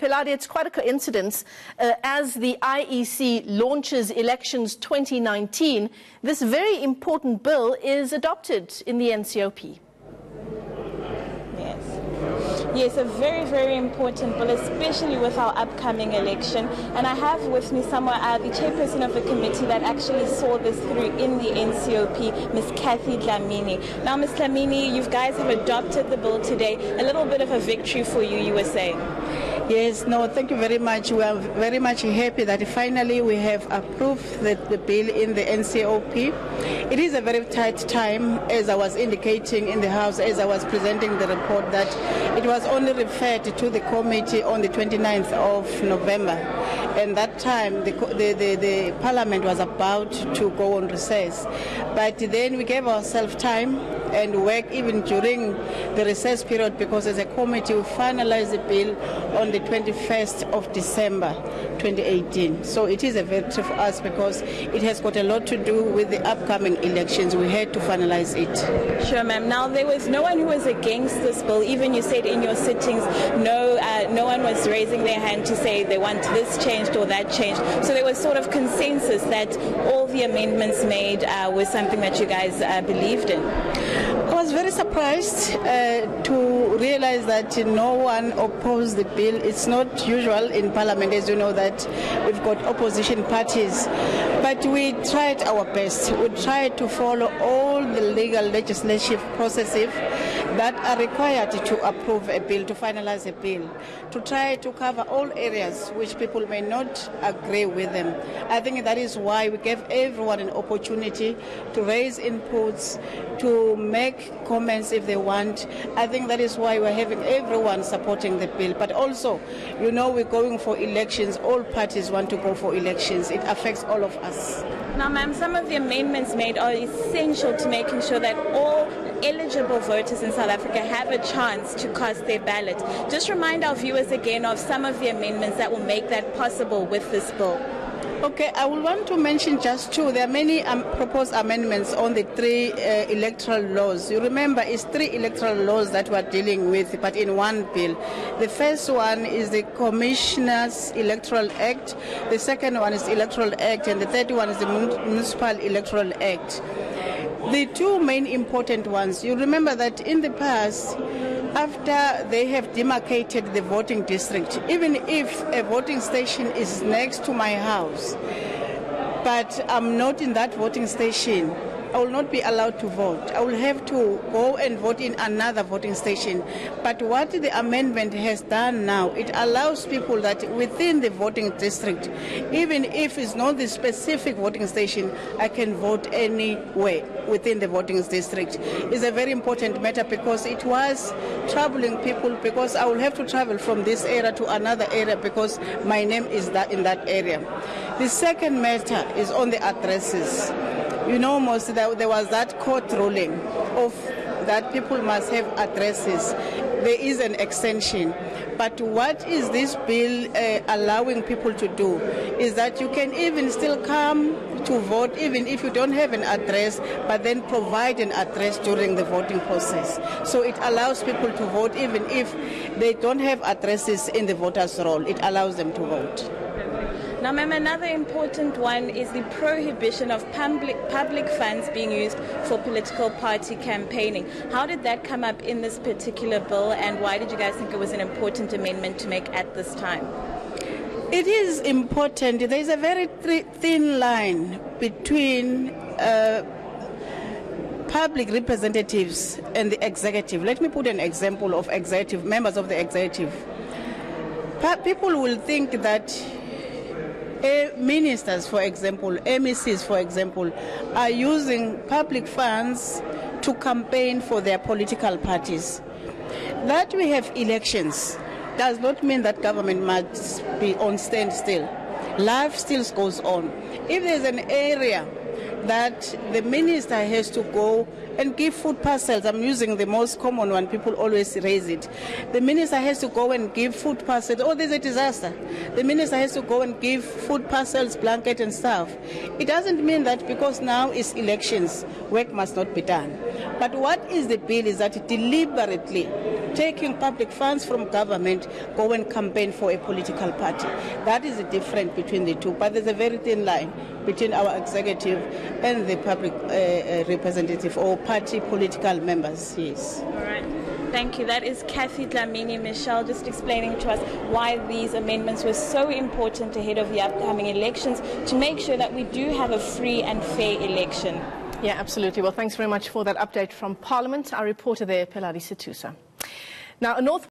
Pilade, it's quite a coincidence. As the IEC launches elections 2019, this very important bill is adopted in the NCOP. Yes, a very, very important bill, especially with our upcoming election. And I have with me somewhere the chairperson of the committee that actually saw this through in the NCOP, Ms. Kathy Dlamini. Now, Ms. Dlamini, you guys have adopted the bill today. A little bit of a victory for you, you were saying. Yes, no, thank you very much. We are very much happy that finally we have approved the bill in the NCOP. It is a very tight time, as I was indicating in the House, as I was presenting the report, that it was only referred to the committee on the 29th of November. And that time, the Parliament was about to go on recess. But then we gave ourselves time and work even during the recess period, because as a committee we finalized the bill on the 21st of December 2018. So it is a victory for us because it has got a lot to do with the upcoming elections. We had to finalize it. Sure, ma'am. Now, there was no one who was against this bill. Even you said in your sittings, no one was raising their hand to say they want this changed or that changed. So there was sort of consensus that all the amendments made was something that you guys believed in. I was very surprised to realize that no one opposed the bill. It's not usual in Parliament, as you know, that we've got opposition parties. But we tried our best. We tried to follow all the legal legislative processes that are required to approve a bill, to finalize a bill, to try to cover all areas which people may not agree with them. I think that is why we gave everyone an opportunity to raise inputs, to make comments if they want. I think that is why we're having everyone supporting the bill. But also, you know, we're going for elections. All parties want to go for elections. It affects all of us. Now, ma'am, some of the amendments made are essential to making sure that all eligible voters in South Africa have a chance to cast their ballot. Just remind our viewers again of some of the amendments that will make that possible with this bill. Okay, I would want to mention just two. There are many proposed amendments on the three electoral laws. You remember, it's three electoral laws that we're dealing with, but in one bill. The first one is the Commissioners' Electoral Act, the second one is the Electoral Act, and the third one is the Municipal Electoral Act. The two main important ones, you remember that in the past, after they have demarcated the voting district, even if a voting station is next to my house, but I'm not in that voting station, I will not be allowed to vote. I will have to go and vote in another voting station. But what the amendment has done now, it allows people that within the voting district, even if it's not the specific voting station, I can vote anywhere within the voting district. It's a very important matter because it was troubling people, because I will have to travel from this area to another area because my name is in that area. The second matter is on the addresses. You know, there was that court ruling of that people must have addresses. There is an extension. But what is this bill allowing people to do is that you can even still come to vote even if you don't have an address, but then provide an address during the voting process. So it allows people to vote even if they don't have addresses in the voters' roll. It allows them to vote. Now, ma'am, another important one is the prohibition of public funds being used for political party campaigning. How did that come up in this particular bill, and why did you guys think it was an important amendment to make at this time? It is important. There is a very thin line between public representatives and the executive. Let me put an example of executive, members of the executive. People will think that ministers, for example, MECs, for example, are using public funds to campaign for their political parties. That we have elections does not mean that government must be on standstill. Life still goes on. If there's an area that the minister has to go and give food parcels. I'm using the most common one, people always raise it. The minister has to go and give food parcels. Oh, there's a disaster. The minister has to go and give food parcels, blanket and stuff. It doesn't mean that because now it's elections, work must not be done. But what is the bill is that deliberately taking public funds from government, go and campaign for a political party. That is the difference between the two. But there's a very thin line between our executive and the public representative or party political members. Yes. All right. Thank you. That is Kathy Dlamini Michelle just explaining to us why these amendments were so important ahead of the upcoming elections to make sure that we do have a free and fair election. Yeah, absolutely. Well, thanks very much for that update from Parliament. Our reporter there, Pelari Situsa. Now, a North